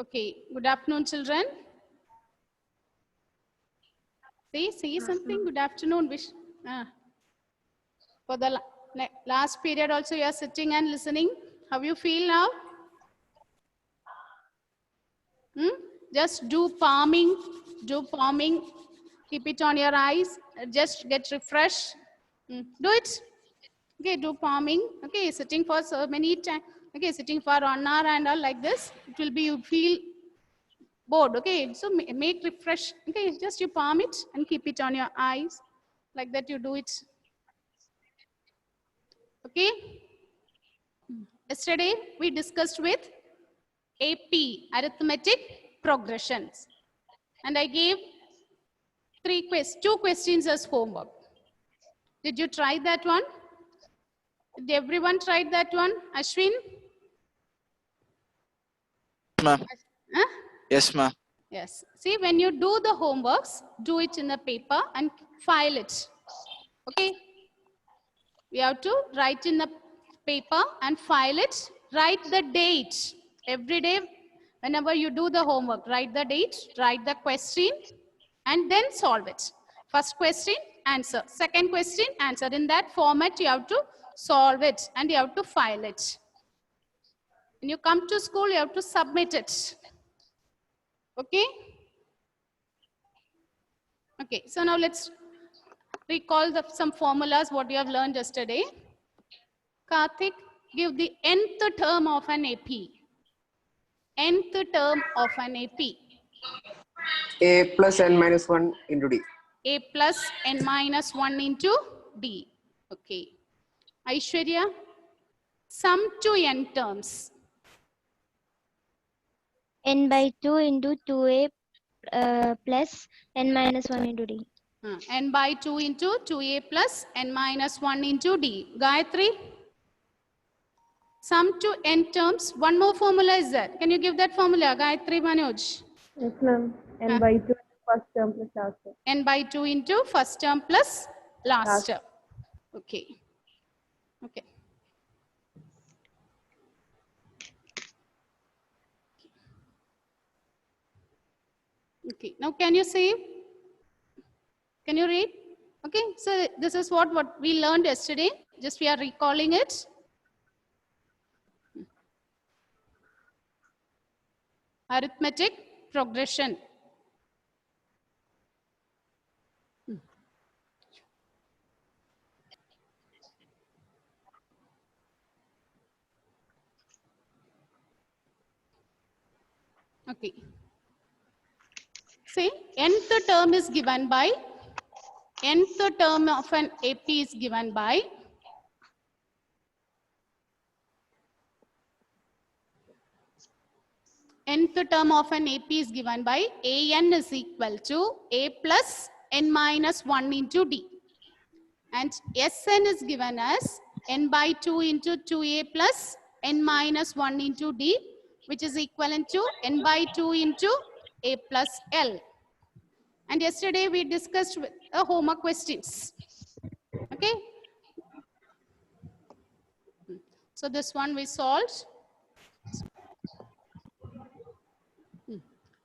Okay, good afternoon, children. Say something. Good afternoon. Wish. For the last period also you are sitting and listening. How you feel now? Just do palming. Do palming. Keep it on your eyes. Just get refreshed. Do it. Okay, do palming. Okay, sitting for so many times. Okay, sitting for 1 hour and all like this. It will be, you feel bored. Okay, so make refresh. Okay, just you palm it and keep it on your eyes. Like that you do it. Okay. Yesterday we discussed with AP, arithmetic progressions. And I gave two questions as homework. Did you try that one? Did everyone try that one? Ashwin? Ma'am. Huh? Yes, ma'am. Yes. See, when you do the homeworks, do it in a paper and file it. Okay? We have to write in the paper and file it. Write the date. Every day, whenever you do the homework, write the date, write the question, and then solve it. First question, answer. Second question, answer. In that format, you have to solve it and you have to file it. When you come to school, you have to submit it. Okay? Okay, so now let's recall some formulas what you have learned yesterday. Karthik, give the nth term of an AP. Nth term of an AP. A plus n minus 1 into D. A plus n minus 1 into D. Okay. Aishwarya, sum to n terms. N by 2 into 2a plus n minus 1 into D. N by 2 into 2a plus n minus 1 into D. Gayatri, sum to n terms. One more formula is there. Can you give that formula, Gayatri, Manoj? Yes, ma'am. N by 2 first term plus last term. N by 2 into first term plus last term. Okay. Okay. Okay. Now can you see? Can you read? Okay. So this is what we learned yesterday. Just we are recalling it. Arithmetic progression. Okay. See, nth term is given by, nth term of an AP is given by nth term of an AP is given by AN is equal to A plus N minus 1 into D. And Sn is given as N by 2 into 2A plus N minus 1 into D, which is equivalent to N by 2 into A plus L. And yesterday we discussed with homework questions. Okay. So this one we solved.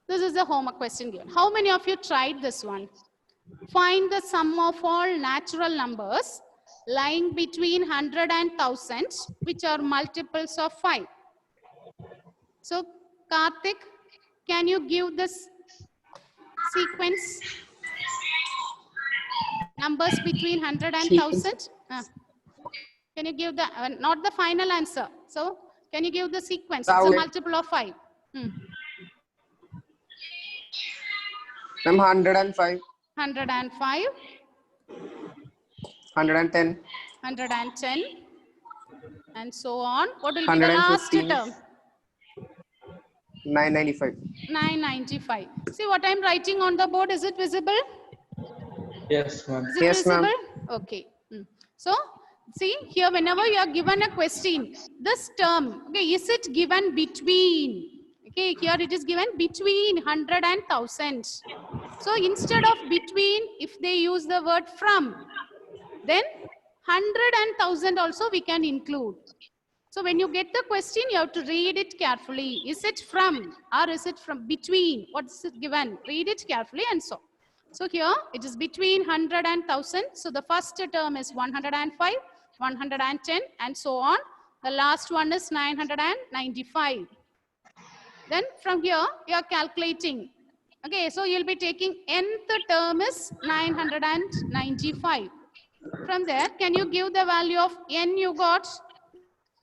This is the homework question given. How many of you tried this one? Find the sum of all natural numbers lying between 100 and 1000, which are multiples of 5. So, Karthik, can you give this sequence? Numbers between 100 and 1000? Can you give the, not the final answer. So, can you give the sequence? It's a multiple of 5. 105. 105. 110. 110. And so on. What will be the last term? 995. 995. See what I'm writing on the board. Is it visible? Yes, ma'am. Is it visible? Okay. So, see here, whenever you are given a question, this term, okay, is it given between? Okay, here it is given between 100 and 1000. So, instead of between, if they use the word from, then 100 and 1000 also we can include. So when you get the question, you have to read it carefully. Is it from or is it from between? What's it given? Read it carefully and so. So here it is between 100 and 1000. So the first term is 105, 110 and so on. The last one is 995. Then from here you are calculating. Okay, so you'll be taking nth term is 995. From there, can you give the value of n you got?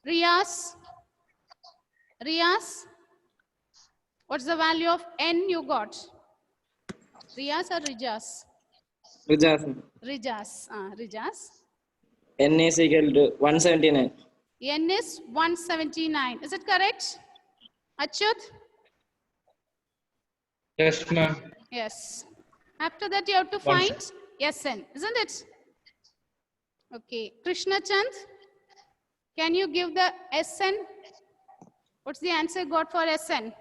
Riyas? Riyas? What's the value of n you got? Riyas or Rijas? Rijas. Rijas. Rijas. N is equal to 179. N is 179. Is it correct? Achyut? Yes, ma'am. Yes. After that, you have to find Sn, isn't it? Okay. Krishna Chand, can you give the Sn? What's the answer got for Sn?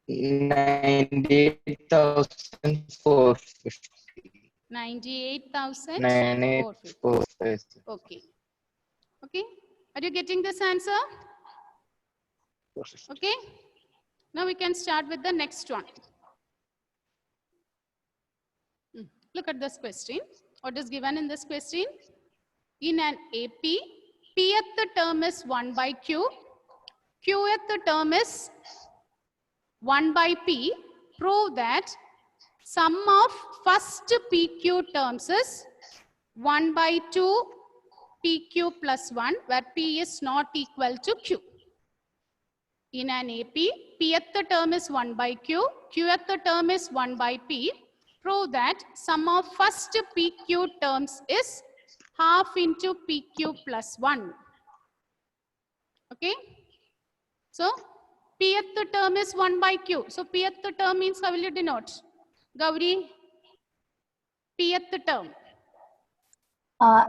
98,450. 98,450. Okay. Okay. Are you getting this answer? Okay. Now we can start with the next one. Look at this question. What is given in this question? In an AP, Pth term is 1 by Q. Qth term is 1 by P. Prove that sum of first PQ terms is 1 by 2 PQ plus 1, where P is not equal to Q. In an AP, Pth term is 1 by Q. Qth term is 1 by P. Prove that sum of first PQ terms is half into PQ plus 1. Okay. So, Pth term is 1 by Q. So, Pth term means how will you denote? Gauri, Pth term. A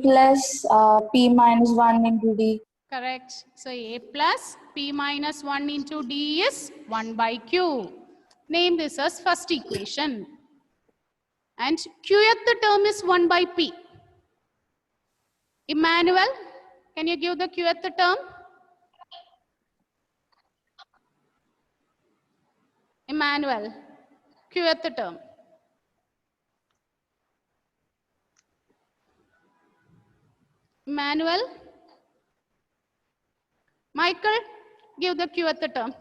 plus P minus 1 into D. Correct. So, A plus P minus 1 into D is 1 by Q. Name this as first equation. And Qth term is 1 by P. Emmanuel, can you give the Qth term? Emmanuel, Qth term. Emmanuel. Michael, give the Qth term.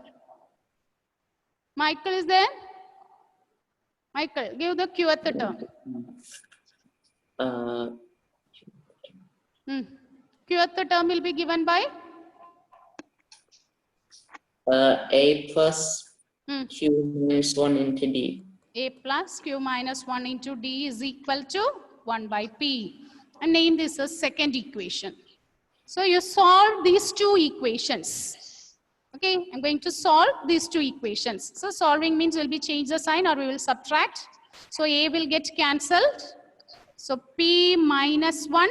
Michael is there? Michael, give the Qth term. Qth term will be given by? A plus Q minus 1 into D. A plus Q minus 1 into D is equal to 1 by P. And name this as second equation. So you solve these two equations. Okay, I'm going to solve these two equations. So solving means we'll be change the sign or we will subtract. So A will get cancelled. So P minus 1.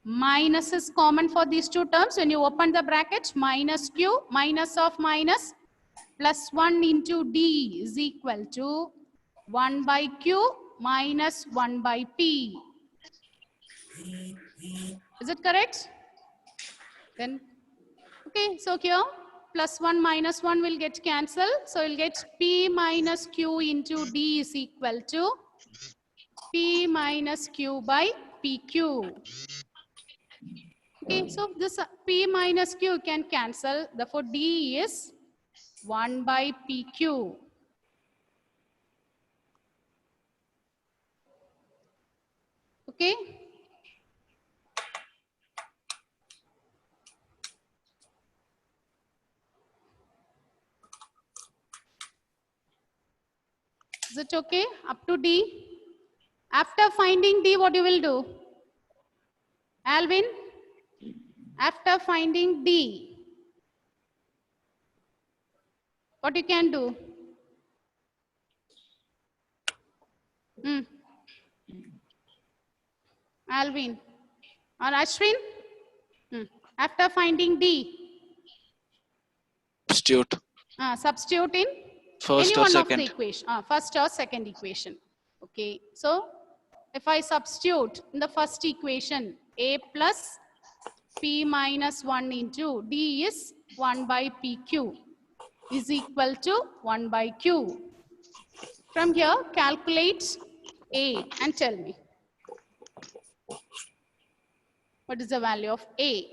Minus is common for these two terms. When you open the bracket, minus Q, minus of minus, plus 1 into D is equal to 1 by Q minus 1 by P. Is it correct? Then, okay, so here, plus 1 minus 1 will get cancelled. So you'll get P minus Q into D is equal to P minus Q by PQ. Okay, so this P minus Q can cancel. Therefore, D is 1 by PQ. Okay. Is it okay? Up to D. After finding D, what you will do? Alvin? After finding D, what you can do? Alvin or Ashwin? After finding D, Substitute. Substitute in First any or one second. of the equation. First or second equation. Okay, so if I substitute in the first equation, A plus P minus 1 into D is 1 by PQ is equal to 1 by Q. From here, calculate A and tell me. What is the value of A?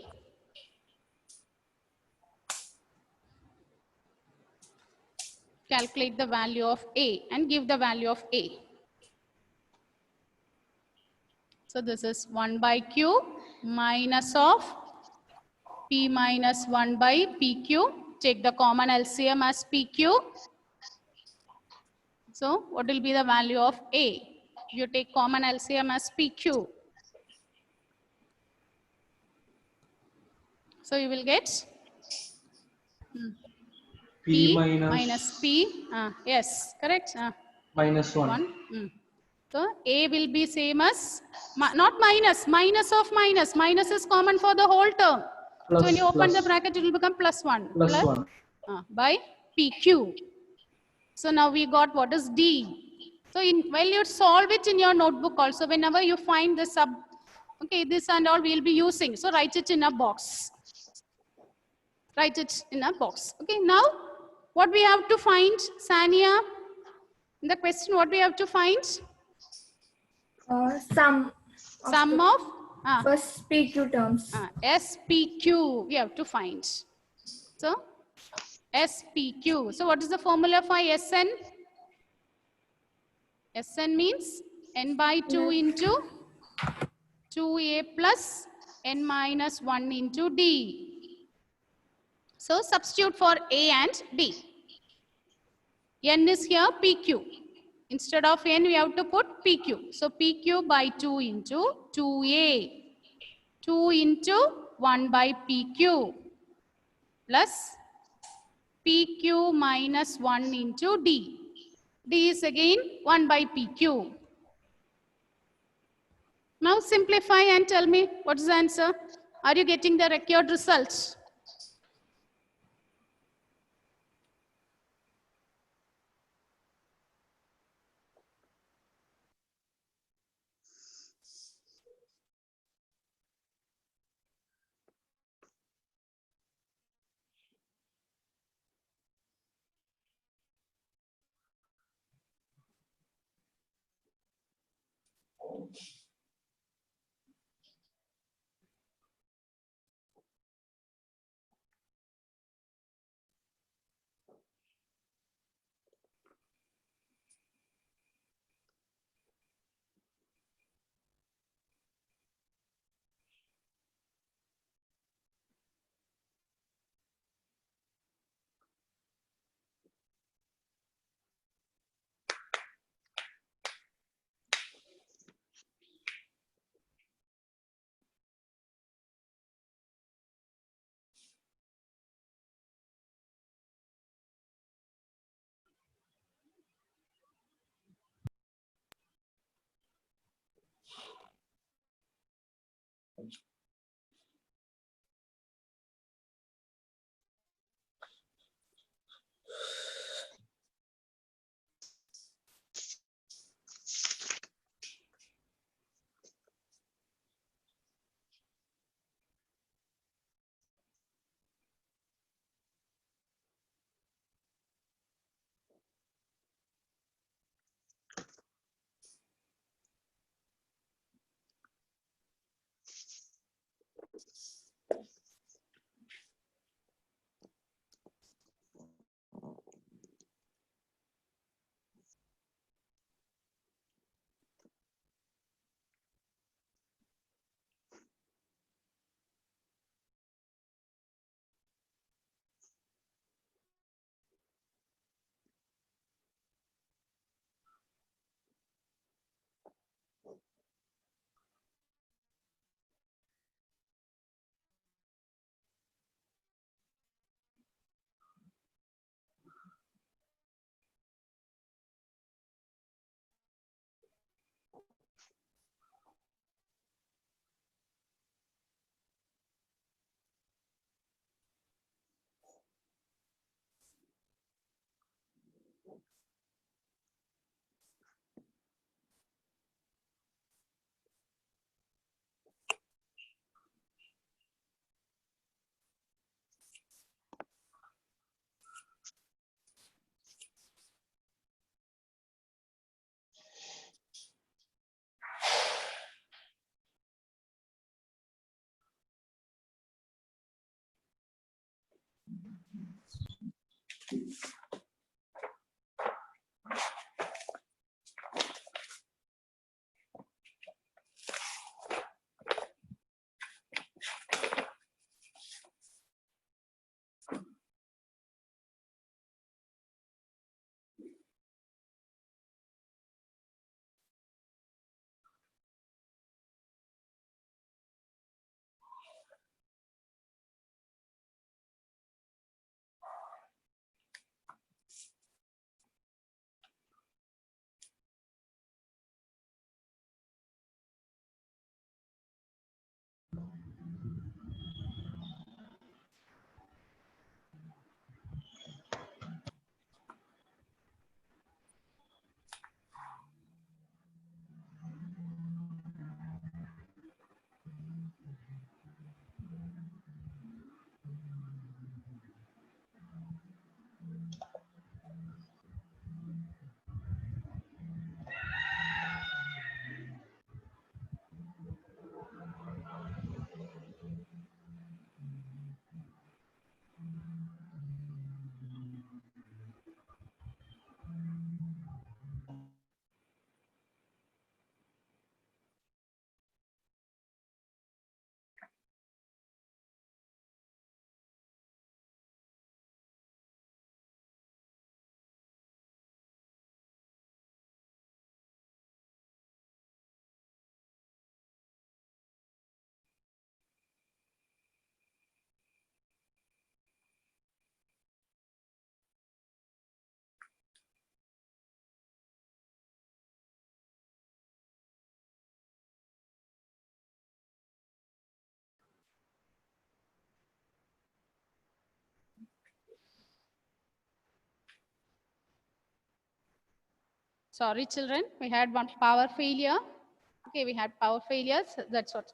Calculate the value of A and give the value of A. So this is 1 by Q minus of P minus 1 by PQ. Take the common LCM as PQ. So what will be the value of A? You take common LCM as PQ. So you will get P minus P. Yes, correct. Minus 1. 1. So A will be same as, not minus, minus of minus. Minus is common for the whole term. Plus, so when you open plus. the bracket, it will become plus 1. Plus 1. By PQ. So now we got what is D. So while you solve it in your notebook also, whenever you find the sub, okay, this and all we will be using. So write it in a box. Write it in a box. Okay, now what we have to find, Sania? In the question, what we have to find? Sum of first PQ terms. SPQ we have to find. So SPQ. So what is the formula for SN? SN means n by 2 into 2A plus n minus 1 into D. So substitute for A and D. N is here PQ. Instead of n, we have to put PQ. So PQ by 2 into 2A. 2 into 1 by PQ plus PQ minus 1 into D. D is again 1 by PQ. Now simplify and tell me what is the answer. Are you getting the required results? Sorry, children, we had one power failure. Okay, we had power failures. That's what.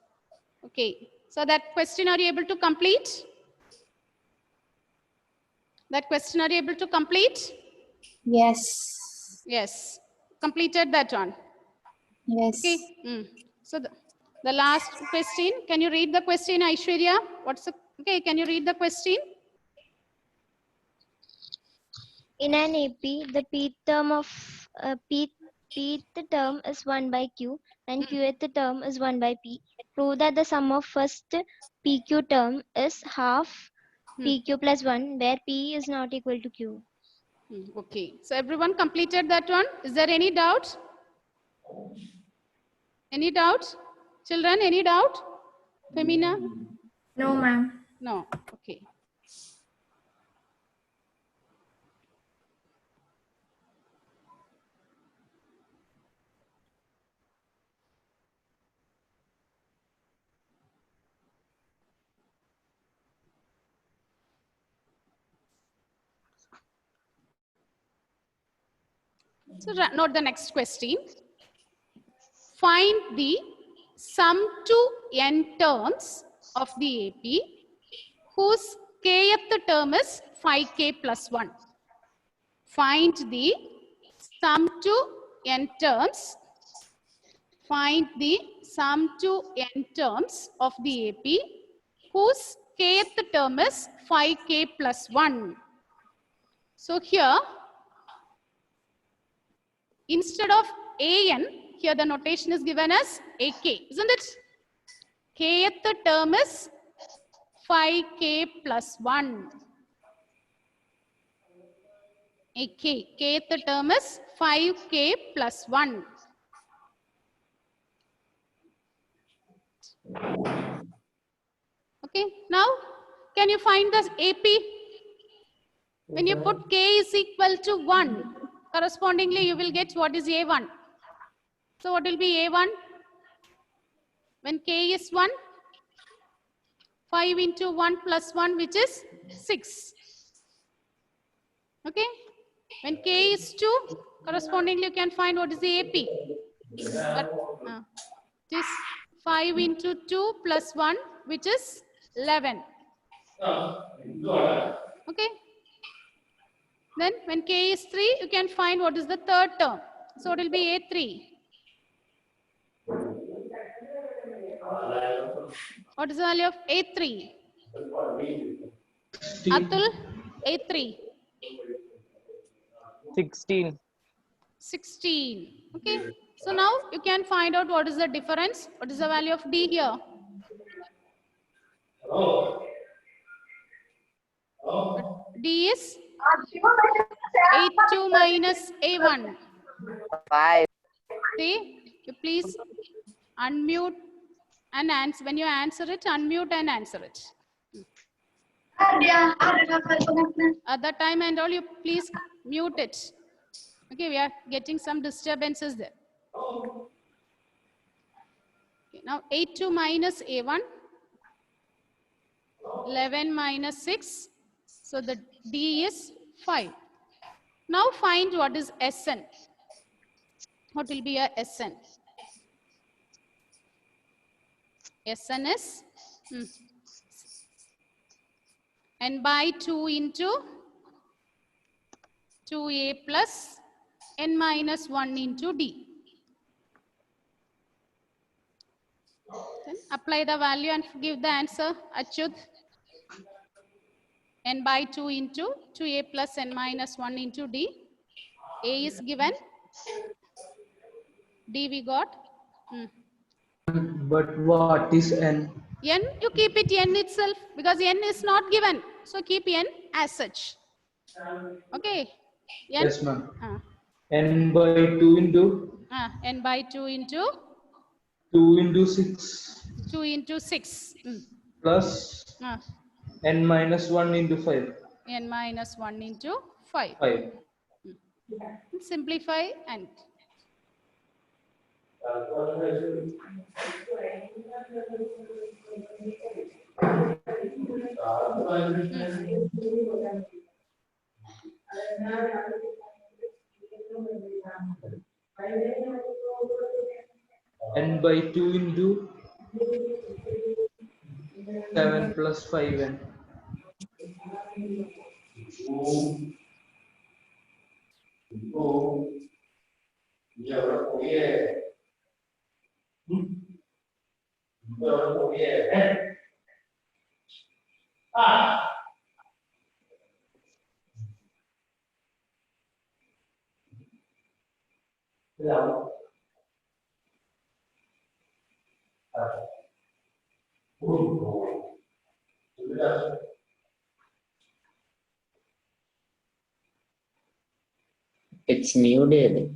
Okay, so that question are you able to complete? That question are you able to complete? Yes. Yes, completed that one. Yes. Okay. So the last question, can you read the question, Aishwarya? What's the, okay, can you read the question? In an AP, the pth term of pth term is 1 by q and qth term is 1 by p. Prove that the sum of first pq term is half pq plus 1, where p is not equal to q. Okay, so everyone completed that one. Is there any doubt? Any doubt? Children, any doubt? Femina? No, ma'am. No. Okay. So note the next question. Find the sum to n terms of the AP whose kth term is 5k plus 1. Find the sum to n terms. Find the sum to n terms of the AP whose kth term is 5k plus 1. So here, instead of an, here the notation is given as ak, isn't it? Kth term is 5k plus 1. AK, kth term is 5k plus 1. Okay, now can you find this AP? When you put k is equal to 1, correspondingly you will get what is A1. So what will be A1? When k is 1, 5 into 1 plus 1, which is 6. Okay, when k is 2, correspondingly you can find what is the AP. But it is 5 into 2 plus 1, which is 11. Okay. Then when k is 3, you can find what is the third term. So it will be A3. What is the value of A3? Atul, A3. 16. 16. Okay. So now you can find out what is the difference. What is the value of D here? D is A2 minus A1. 5. See, you please unmute and answer. When you answer it, unmute and answer it. At that time and all, you please mute it. Okay, we are getting some disturbances there. Okay, now A2 minus A1, 11 minus 6. So the D is 5. Now find what is Sn. What will be a Sn? Sn is n by 2 into 2a plus n minus 1 into d. Then apply the value and give the answer, Achyut. N by 2 into 2a plus n minus 1 into d. A is given. D we got. But what is n? N, you keep it n itself because n is not given. So keep n as such. Okay. N? Yes, ma'am. N by 2 into? N by 2 into? 2 into 6. 2 into 6. Plus n minus 1 into 5. N minus 1 into 5. 5. Simplify and N by 2 into 7 plus 5n. It's muted.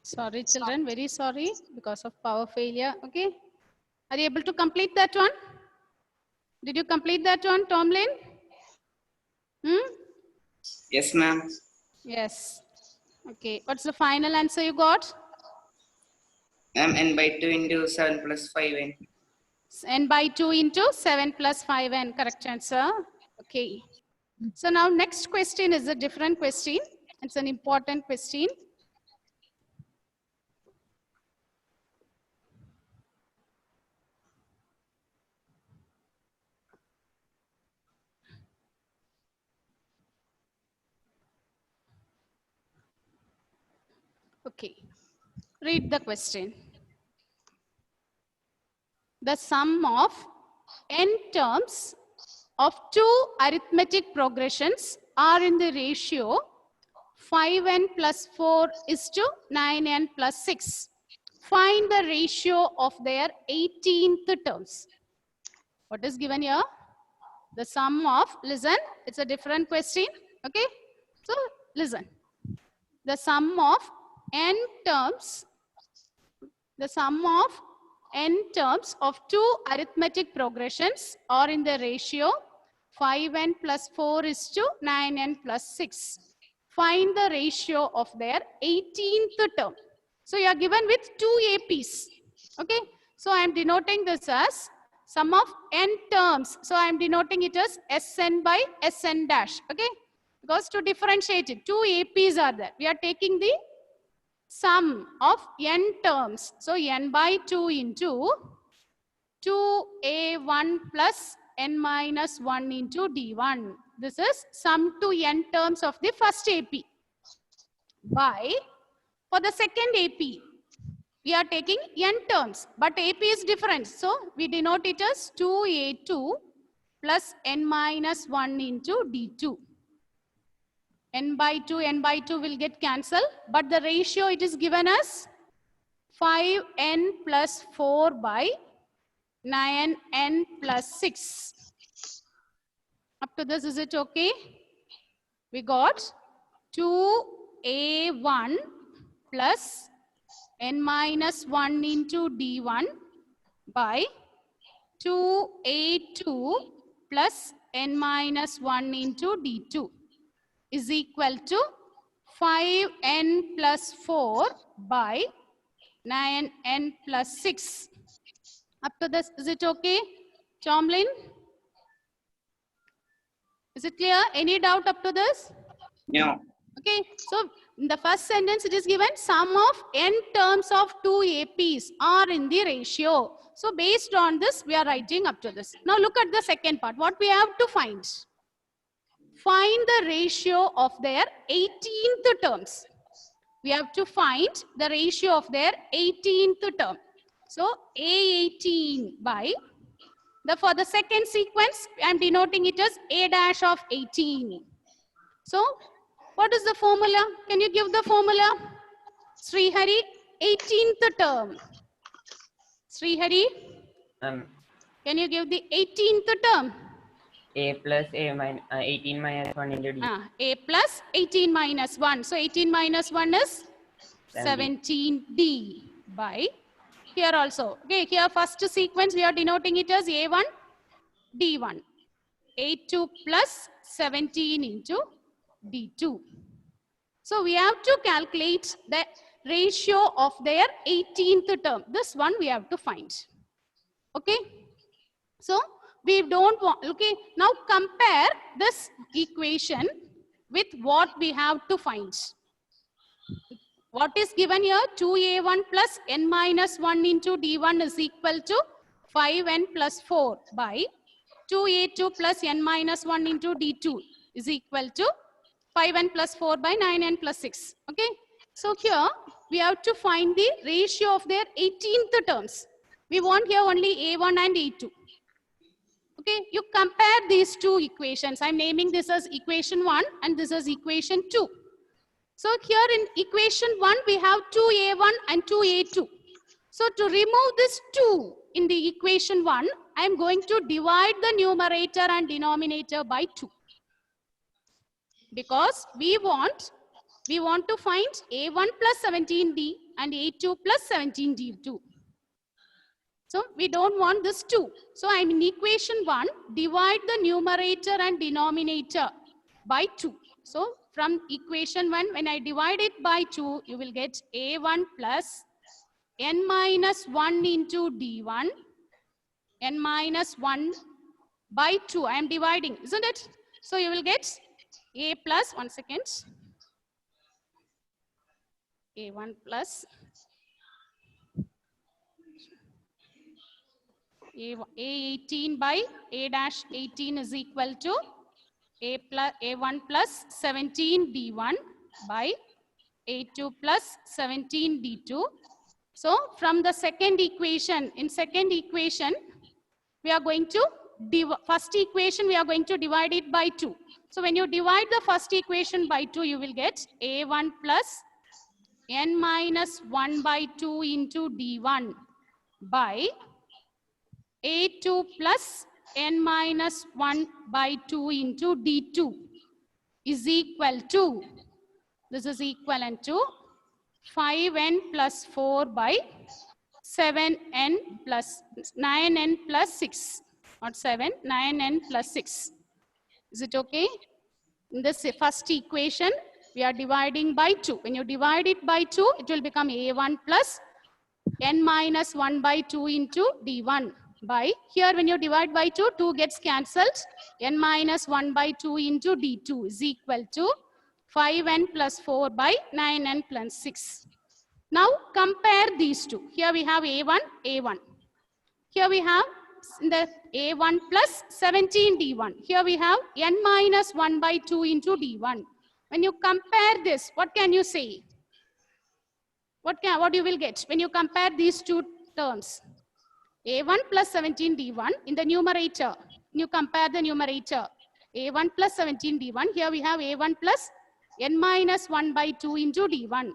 Sorry, children, very sorry because of power failure. Okay. Are you able to complete that one? Did you complete that one, Tomlin? Yes, ma'am. Yes. Okay. What's the final answer you got? Ma'am, n by 2 into 7 plus 5n. N by 2 into 7 plus 5n. Correct answer. Okay. So now next question is a different question. It's an important question. Okay. Read the question. The sum of n terms of two arithmetic progressions are in the ratio 5n plus 4 is to 9n plus 6. Find the ratio of their 18th terms. What is given here? The sum of, listen, it's a different question. Okay. So listen. The sum of n terms, the sum of n terms of two arithmetic progressions are in the ratio 5n plus 4 is to 9n plus 6. Find the ratio of their 18th term. So you are given with two APs. Okay. So I am denoting this as sum of n terms. So I am denoting it as Sn by Sn dash. Okay. Because to differentiate it, two APs are there. We are taking the sum of n terms. So n by 2 into 2a1 plus n minus 1 into d1. This is sum to n terms of the first AP. By, for the second AP, we are taking n terms, but AP is different. So we denote it as 2a2 plus n minus 1 into d2. N by 2 will get cancelled, but the ratio it is given as 5n plus 4 by 9n plus 6. Up to this, is it okay? We got 2a1 plus n minus 1 into d1 by 2a2 plus n minus 1 into d2 is equal to 5n plus 4 by 9n plus 6. Up to this, is it okay? Tomlin? Is it clear? Any doubt up to this? No. Okay, so in the first sentence it is given sum of n terms of two APs are in the ratio. So based on this, we are writing up to this. Now look at the second part. What we have to find? Find the ratio of their 18th terms. We have to find the ratio of their 18th term. So A18 by, for the second sequence, I am denoting it as A dash of 18. So what is the formula? Can you give the formula? Srihari, 18th term. Srihari, can you give the 18th term? A plus A minus 18 minus 1 into D. A plus 18 minus 1. So 18 minus 1 is 17D by, here also. Okay, here first sequence we are denoting it as A1, D1. A2 plus 17 into D2. So we have to calculate the ratio of their 18th term. This one we have to find. Okay. So we don't want, okay, now compare this equation with what we have to find. What is given here? 2a1 plus n minus 1 into d1 is equal to 5n plus 4 by 2a2 plus n minus 1 into d2 is equal to 5n plus 4 by 9n plus 6. Okay. So here we have to find the ratio of their 18th terms. We want here only a1 and a2. Okay, you compare these two equations. I'm naming this as equation 1 and this is equation 2. So here in equation 1, we have 2a1 and 2a2. So to remove this 2 in the equation 1, I'm going to divide the numerator and denominator by 2. Because we want to find a1 plus 17d and A2 plus 17 D2. So we don't want this 2. So I'm in equation 1, divide the numerator and denominator by 2. So from equation 1, when I divide it by 2, you will get A1 plus n minus 1 into D1, n minus 1 by 2. I am dividing, isn't it? So you will get A plus, 1 second, A1 plus A18 by A dash 18 is equal to A1 plus 17 D1 by A2 plus 17 D2. So from the second equation, in second equation, we are going to, first equation we are going to divide it by 2. So when you divide the first equation by 2, you will get A1 plus n minus 1 by 2 into D1 by A2 plus n minus 1 by 2 into D2 is equal to, this is equivalent to 5n plus 4 by 7n plus 9n plus 6, not 7, 9n plus 6. Is it okay? In this first equation, we are dividing by 2. When you divide it by 2, it will become A1 plus n minus 1 by 2 into D1 by, here when you divide by 2, 2 gets cancelled, n minus 1 by 2 into D2 is equal to 5n plus 4 by 9n plus 6. Now compare these two. Here we have A1, A1. Here we have in the A1 plus 17 D1. Here we have n minus 1 by 2 into D1. When you compare this, what can you say? What you will get when you compare these two terms? A1 plus 17 D1 in the numerator. You compare the numerator. A1 plus 17 D1. Here we have A1 plus n minus 1 by 2 into D1.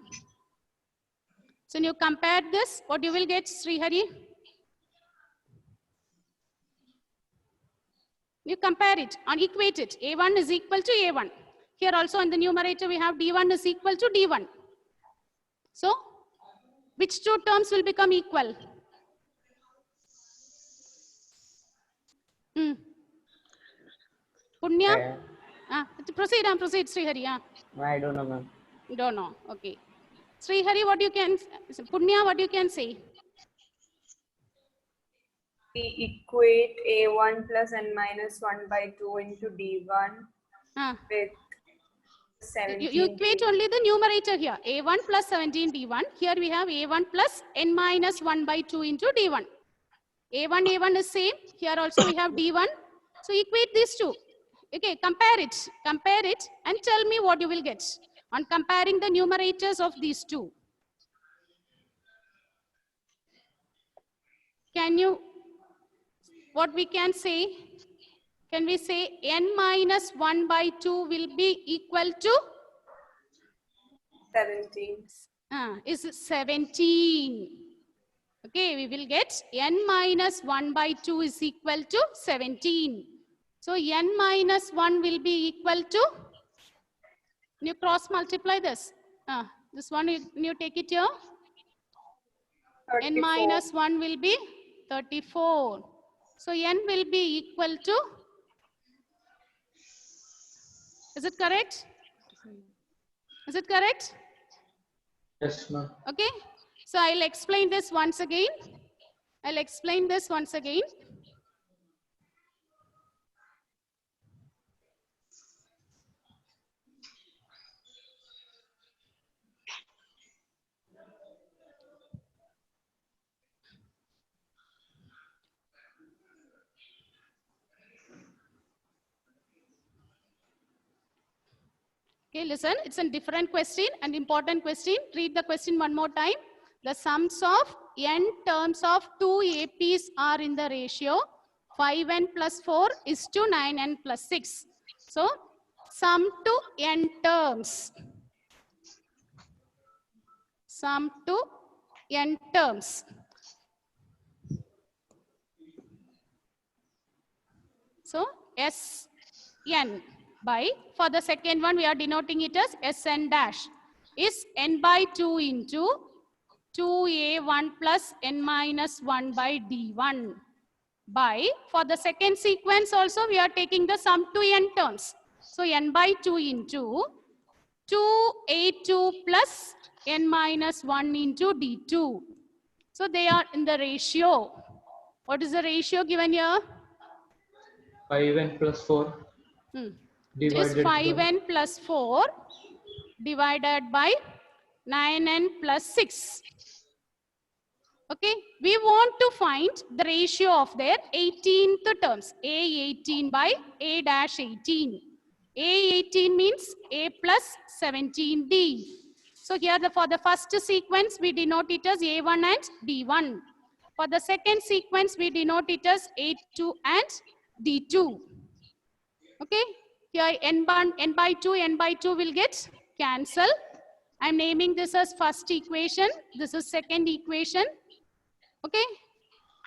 So when you compare this, what you will get, Srihari? You compare it and equate it. A1 is equal to A1. Here also in the numerator we have D1 is equal to D1. So which two terms will become equal? Punya? Proceed, Srihari. I don't know, ma'am. Don't know. Okay. Srihari, what you can, Punya, what you can say? We equate A1 plus n minus 1 by 2 into D1 with 17. You equate only the numerator here. A1 plus 17 D1. Here we have A1 plus n minus 1 by 2 into D1. A1 is same. Here also we have D1. So equate these two. Okay, compare it and tell me what you will get on comparing the numerators of these two. Can you, what we can say? Can we say n minus 1 by 2 will be equal to? 17. Is 17. Okay, we will get n minus 1 by 2 is equal to 17. So n minus 1 will be equal to, you cross multiply this. This one, you take it here. 34. N minus 1 will be 34. So n will be equal to, is it correct? Is it correct? Yes, ma'am. Okay. So I'll explain this once again. Okay, listen, it's a different question, an important question. Read the question one more time. The sums of n terms of two APs are in the ratio 5n plus 4 is to 9n plus 6. So, sum to n terms. Sum to n terms. So, Sn by, for the second one we are denoting it as Sn dash, is n by 2 into 2a1 plus n minus 1 by d1 by, for the second sequence also we are taking the sum to n terms. So n by 2 into 2a2 plus n minus 1 into d2. So they are in the ratio. What is the ratio given here? 5n plus 4 It divided is by 5n plus 4 divided by 9n plus 6. Okay, we want to find the ratio of their 18th terms. A18 by A dash 18. A18 means A plus 17D. So here for the first sequence, we denote it as A1 and D1. For the second sequence, we denote it as A2 and D2. Okay, here n by 2 will get cancelled. I'm naming this as first equation. This is second equation. Okay,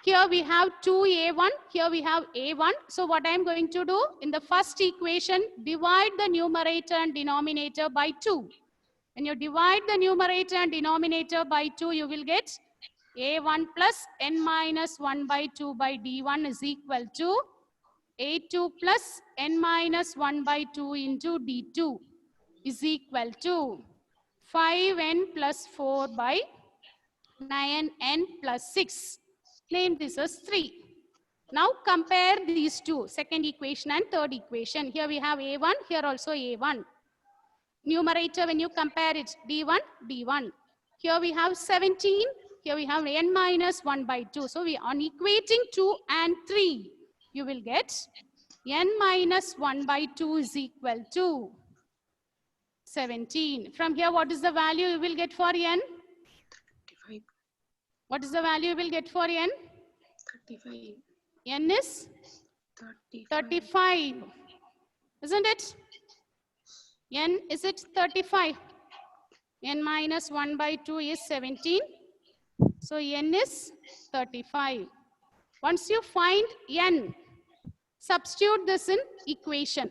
here we have 2a1, here we have a1. So what I'm going to do, in the first equation, divide the numerator and denominator by 2. When you divide the numerator and denominator by 2, you will get a1 plus n minus 1 by 2 by d1 is equal to a2 plus n minus 1 by 2 into d2 is equal to 5n plus 4 by 9n plus 6. Name this as 3. Now compare these two, second equation and third equation. Here we have a1, here also a1. Numerator, when you compare it, d1, d1. Here we have 17, here we have n minus 1 by 2. So we are equating 2 and 3. You will get n minus 1 by 2 is equal to 17. From here, what is the value you will get for n? 35. What is the value you will get for n? 35. N is 35. Isn't it? N is it 35? N minus 1 by 2 is 17. So n is 35. Once you find n, substitute this in equation.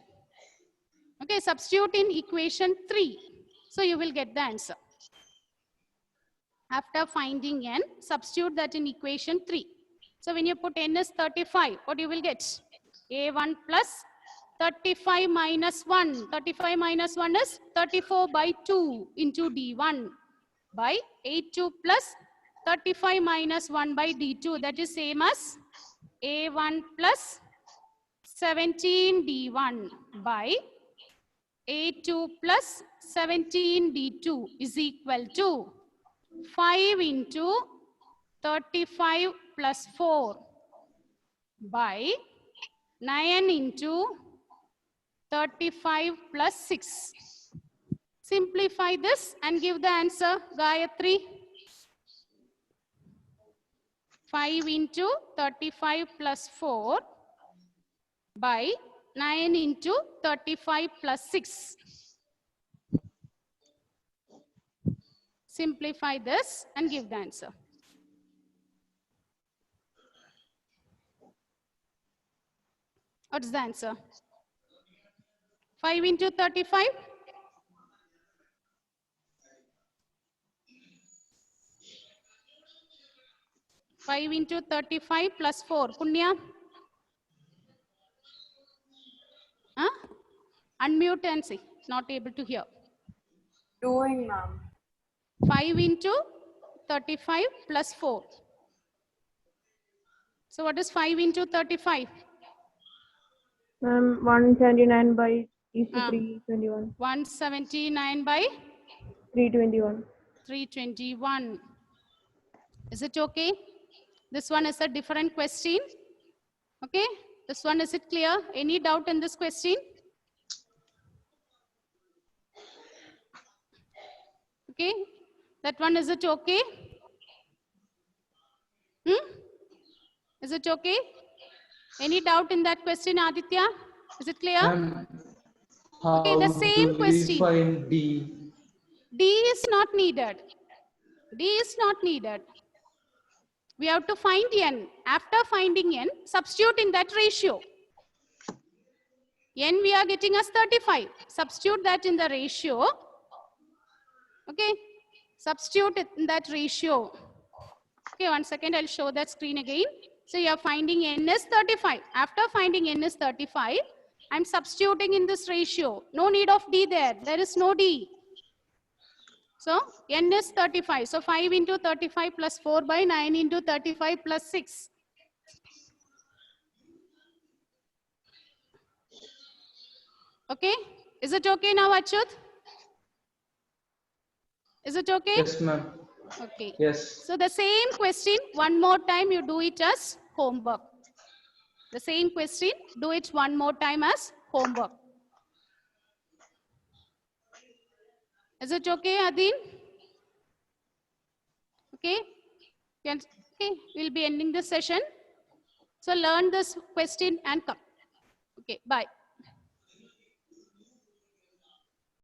Okay, substitute in equation 3. So you will get the answer. After finding n, substitute that in equation 3. So when you put n is 35, what you will get? A1 plus 35 minus 1. 35 minus 1 is 34 by 2 into D1 by A2 plus 35 minus 1 by D2. That is same as A1 plus 17 D1 by A2 plus 17 D2 is equal to 5 into 35 plus 4 by 9 into 35 plus 6. Simplify this and give the answer, Gayatri. 5 into 35 plus 4 by 9 into 35 plus 6. Simplify this and give the answer. What's the answer? 5 into 35? Five into 35 plus 4. Punya? Huh? Unmute and say. Not able to hear. Doing, ma'am. 5 into 35 plus 4. So what is 5 into 35? 179 by 321. 179 by 321. 321. Is it okay? This one is a different question. Okay? This one, is it clear? Any doubt in this question? Okay? That one, is it okay? Is it okay? Any doubt in that question, Aditya? Is it clear? Okay, the same question. Find D. D is not needed. D is not needed. We have to find n. After finding n, substitute in that ratio. N we are getting as 35. Substitute that in the ratio. Okay. Substitute in that ratio. Okay, 1 second, I'll show that screen again. So you are finding n is 35. After finding n is 35, I'm substituting in this ratio. No need of d there. There is no d. So n is 35. So 5 into 35 plus 4 by 9 into 35 plus 6. Okay. Is it okay now, Achyut? Is it okay? Yes, ma'am. Okay. Yes. So the same question, one more time you do it as homework. The same question, do it one more time as homework. Is it okay, Adin? Okay. Okay, we'll be ending this session. So learn this question and come. Okay, bye.